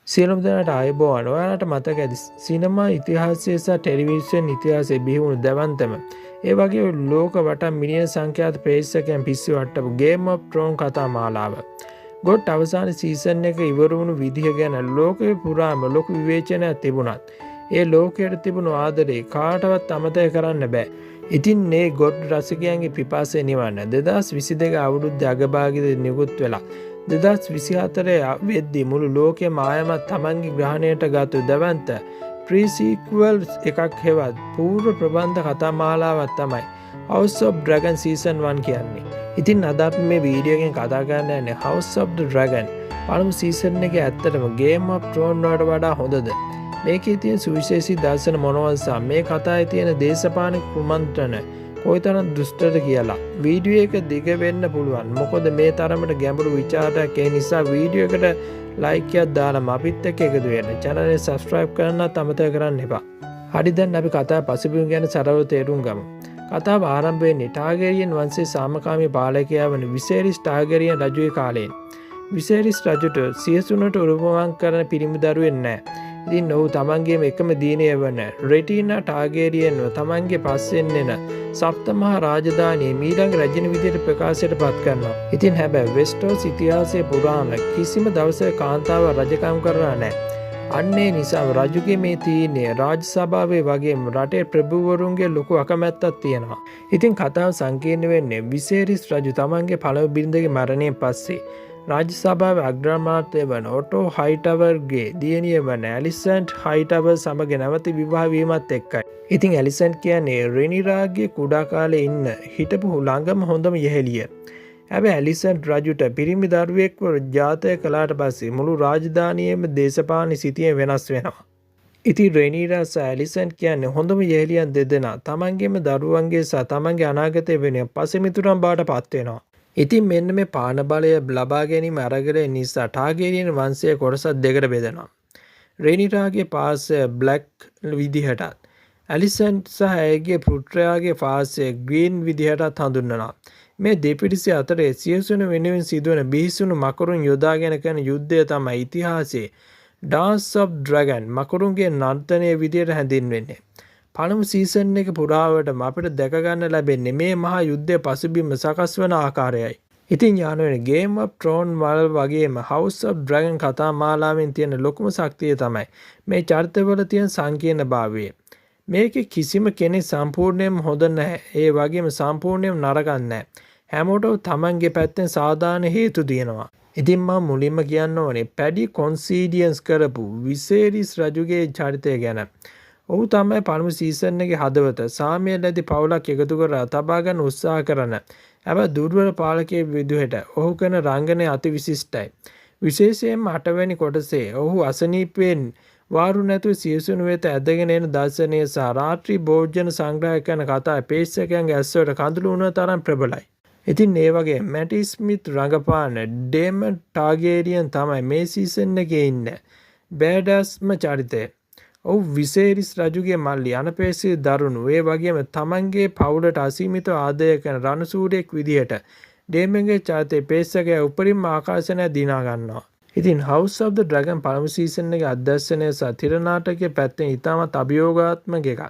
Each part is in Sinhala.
සියලුම දෙනාට ආයුබෝවන්. ඔයාලට මතක ඇති සිනමා ඉතිහාසයේ සහ ටෙලිවිෂන් ඉතිහාසයේ බිහිවුණු දැවැන්තම ඒ වගේ ලෝක වටා මිලියන සංඛ්‍යාත ප්‍රේක්ෂකයන් පිස්සු වට්ටපු Game of Thrones කතා මාලාව. ගොඩ අවසාන සීසන් එක ඉවර වුණු විදිහ ගැන ලෝකෙ පුරාම ලොකු විවේචනයක් තිබුණත් ඒ ලෝකයට තිබුණු ආදරේ කාටවත් අමතක කරන්න බෑ. ඉතින් මේ ගොඩ් රසිකයන්ගේ පිපාසය නිවන්න 2022 අවුරුද්දේ අගභාගයේදී නිකුත් වෙලා 2024 වෙද්දී මුළු ලෝකෙම ආයමත් තමන්ගේ ග්‍රහණයට ගත්තු දැවැන්ත ප්‍රී-සීක්වල් එකක් හෙවත් පූර්ව ප්‍රබන්ධ කතා මාලාවක් තමයි House of Dragon Season 1 කියන්නේ. ඉතින් අද අපි මේ වීඩියෝ එකෙන් කතා කරන්න යන්නේ House of the Dragon පළමු සීසන් එකේ ඇත්තටම Game of Thrones වලට වඩා හොඳද? මේකේ තියෙන සුවිශේෂී දර්ශන මොනවද සහ මේ කතාවේ තියෙන දේශපාලන කුමන්ත්‍රණ කොයිතරම් දුෂ්ටද කියලා වීඩියෝ එක දිග වෙන්න පුළුවන්. මොකද මේ තරමට ගැඹුරු විචාරයක් ඒ නිසා වීඩියෝ එකට ලයික් එකක් දාලා අපිත් එක්ක එකතු වෙන්න. channel එක subscribe කරන්නත් අමතක කරන්න එපා. හරි දැන් අපි කතාව පසුබිම ගැන සරලව තේරුම් ගමු. කතාව ආරම්භ වෙන්නේ ටාගරියන් වංශයේ සාමකාමී පාලකයා වන විසේරිස් ටාගරියන් රජුගේ කාලයෙන්. විසේරිස් රජුට සියසුනට උරුමවන් කරන පිරිමි දරුවෙක් නැහැ. ඉතින් ඔහු තමන්ගේම එකම දිනය වන රෙටිනා ටාගරියන්ව තමන්ගේ පස්සෙන් එන සප්තමහා රාජධානියේ මීළඟ රජින විදියට ප්‍රකාශයට පත් කරනවා. ඉතින් හැබැයි වෙස්ටර්ස් ඉතිහාසයේ පුරාම කිසිම දවසක කාන්තාව රජකම් කරලා නැහැ. අන්නේ නිසා රජුගේ මේ තීරණය රාජ සභාවේ වගේම රටේ ප්‍රභූවරුන්ගේ ලොකු අකමැත්තක් තියෙනවා. ඉතින් කතාව සංකීර්ණ වෙන්නේ විසේරිස් රජු තමන්ගේ පළමු බිරිඳගේ මරණයෙන් පස්සේ රාජ්‍ය සභාවේ අග්‍රාමාත්‍ය වන ඔටෝ හයිටවර්ගේ දියණිය වන ඇලිසන්ට් හයිටවර් සමග නැවත විවාහ වීමත් එක්කයි. ඉතින් ඇලිසන්ට් කියන්නේ රෙනිරාගේ කුඩා කාලේ ඉන්න හිටපු ළඟම හොඳම යෙහෙළිය. හැබැයි ඇලිසන්ට් රජුට පිරිමි දරුවෙක්ව ජාතක කළාට පස්සේ මුළු රාජධානියේම දේශපාලන සිතිය වෙනස් වෙනවා. ඉතින් රෙනිරා සහ ඇලිසන්ට් කියන්නේ හොඳම යෙහෙළියන් දෙදෙනා තමන්ගේම දරුවන්ගේ සහ තමන්ගේ අනාගතය වෙන පසමිතුරන් බවට පත් වෙනවා. ඉතින් මෙන්න මේ පාන බලය ලබා ගැනීම අරගලය නිසා ටාගරියන් වංශය කොටස් දෙකකට බෙදෙනවා. රෙනිරාගේ පාසය බ්ලැක් විදිහටත් ඇලිසන්ට් සහ ඇයගේ පුත්‍රයාගේ පාසය ග්‍රීන් විදිහටත් හඳුන්වනවා. මේ දෙපිරිස අතරේ සියසුන වෙනුවෙන් සිදුවන බිහිසුණු මකරුන් යොදාගෙන කරන යුද්ධය තමයි ඉතිහාසයේ Dance of Dragon මකරුන්ගේ නර්තනය විදියට හැඳින්වෙන්නේ. පළමු සීසන් එක පුරාවටම අපිට දැක ගන්න ලැබෙන්නේ මේ මහා යුද්ධයේ පසුබිම සකස් වන ආකාරයයි. ඉතින් යාළුවනේ Game of Thrones වල වගේම House of Dragon කතා මාලාවෙන් තියෙන ලොකුම ශක්තිය තමයි මේ චරිතවල තියෙන සංකීර්ණභාවය. මේකේ කිසිම කෙනෙක් සම්පූර්ණයෙන්ම හොඳ නැහැ. ඒ වගේම සම්පූර්ණයෙන්ම නරක නැහැ. හැමෝටම තමන්ගේ පැත්තෙන් සාධාරණ හේතු තියෙනවා. ඉතින් මම මුලින්ම කියන්න ඕනේ පැඩි කොන්සීඩියන්ස් කරපු විසේරිස් රජුගේ චරිතය ගැන. ඔහු තමයි පළමු සීසන් එකේ හදවත. සාමය නැති පවුලක් එකතු කරලා තබා ගන්න උත්සාහ කරන හැබැයි දුර්වල පාලකයෙක් විදිහට ඔහු කරන රංගනය අති විශිෂ්ටයි. විශේෂයෙන්ම 8 වෙනි කොටසේ ඔහු අසනීපයෙන් වාරු නැතුව සියසුණු වෙත ඇදගෙන එන දර්ශනය සහ රාත්‍රී භෝජන සංග්‍රහ කරන කතා ප්‍රේක්ෂකයන්ගේ ඇස්වලට කඳුළු වුණ තරම් ප්‍රබලයි. ඉතින් ඒ වගේ මැටි ස්මිත් රඟපාන ඩේමන් ටාගරියන් තමයි මේ සීසන් එකේ ඉන්න බෑඩස්ම චරිතය. ඔහු විසේරිස් රජුගේ මල්ලි අනපේක්ෂිත දරුණු ඒ වගේම තමන්ගේ පවුලට අසීමිත ආදරය කරන රණසූරියෙක් විදිහට ඩේමන්ගේ චරිතයේ ප්‍රේක්ෂකයා උපරිම ආකර්ෂණය දිනා ගන්නවා. ඉතින් House of the Dragon පළමු සීසන් එකේ අධ්‍යක්ෂණය සහ තිර නාටකයේ පැත්තෙන් ඉතාමත් අභියෝගාත්මක එකක්.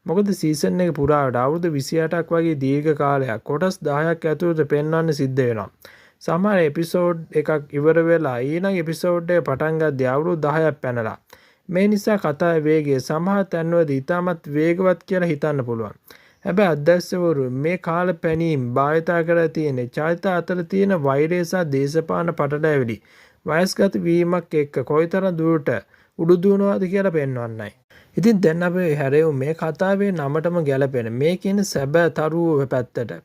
මොකද සීසන් එක පුරාවට අවුරුදු 28ක් වගේ දීර්ඝ කාලයක් කොටස් 10ක් ඇතුළත පෙන්වන්න සිද්ධ වෙනවා. සමහර එපිසෝඩ් එකක් ඉවර වෙලා ඊළඟ එපිසෝඩ් එක පටන් ගද්දී අවුරුදු 10ක් පැනලා. මේ නිසා කතාවේ වේගය සමහර තැන්වලදී ඉතාමත් වේගවත් කියලා හිතන්න පුළුවන්. හැබැයි අධ්‍යක්ෂකවරු මේ කාල පැනීම් භාවිතා කරලා තියෙන චරිත අතර තියෙන වෛරය සහ දේශපාලන පටලැවිලි වයස්ගත වීමක් එක්ක කොයිතරම් දුරට උඩු දුවනවාද කියලා පෙන්වන්නයි. ඉතින් දැන් අපි හැරෙමු මේ කතාවේ නමටම ගැලපෙන මේ කියන සැබෑ තරුව පැත්තට.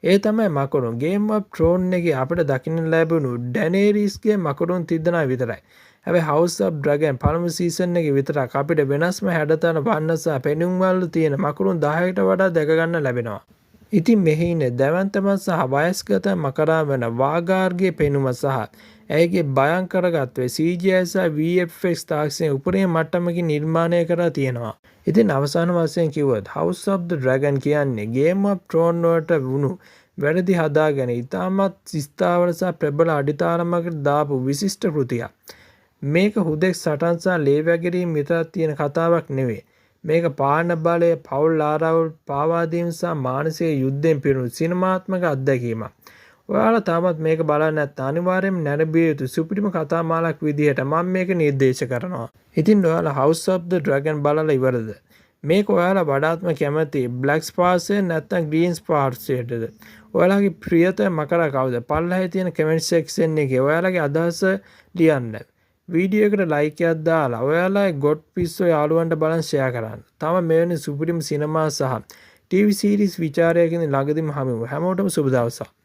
ඒ තමයි මකරුන්. Game of Thrones එකේ අපිට දකින්න ලැබුණු ඩැනේරිස්ගේ මකරුන් තිදෙනා විතරයි. හැබැයි House of Dragon පළමු සීසන් එකේ විතරක් අපිට වෙනස්ම හැඩතල වර්ණ සහ පෙනුම් වල තියෙන මකරුන් 10කට වඩා දැක ගන්න ලැබෙනවා. ඉතින් මෙහි ඉන්න දැවැන්තම සහ වයස්ගත මකරා වන වාගාර්ගේ පෙනුම සහ ඇයගේ භයංකරත්වය CGI සහ VFX තාක්ෂණයේ උපරිම මට්ටමකින් නිර්මාණය කරලා තියෙනවා. ඉතින් අවසාන වශයෙන් කිව්වොත් House of the Dragon කියන්නේ Game of Thrones වලට වුණු වැරදි හදාගෙන ඉතාමත් ස්ථාවර සහ ප්‍රබල අඩිතාරමකට දාපු විශිෂ්ට කෘතියක්. මේක හුදෙක් සටන් සහ ලේ වැගිරීම් විතරක් තියෙන කතාවක් නෙවෙයි. මේක පාලන බලය, පවුල් ආරවුල් පාවාදීම් සහ මානසික යුද්ධයෙන් පිරුණු සිනමාත්මක අත්දැකීමක්. ඔයාලා තාමත් මේක බලන්න නැත්නම් අනිවාර්යයෙන්ම නැරඹිය යුතු සුපිරිම කතා මාලාවක් විදිහට මම මේක නිර්දේශ කරනවා. ඉතින් ඔයාලා House of the Dragon බලලා ඉවරද? මේක ඔයාලා වඩාත්ම කැමති බ්ලැක් ස්පාර්ක්ස්යෙන් නැත්නම් ග්‍රීන් ස්පාර්ක්ස්යටද? ඔයාලගේ ප්‍රියතම මකරා කවුද? පල්ලෙහා තියෙන කමෙන්ට් සෙක්ෂන් එකේ ඔයාලගේ අදහස ලියන්න. වීඩියෝ එකට ලයික් එකක් දාලා ඔයාලා ගොඩ් පිස්සෝ යාළුවන්ට බලන් ෂෙයා කරන්න. තම මෙවැනි සුපිරිම සිනමා සහ ටීවී සීරීස් විචාරයකින් ළඟදීම හමුවෙමු. හැමෝටම සුබ දවසක්.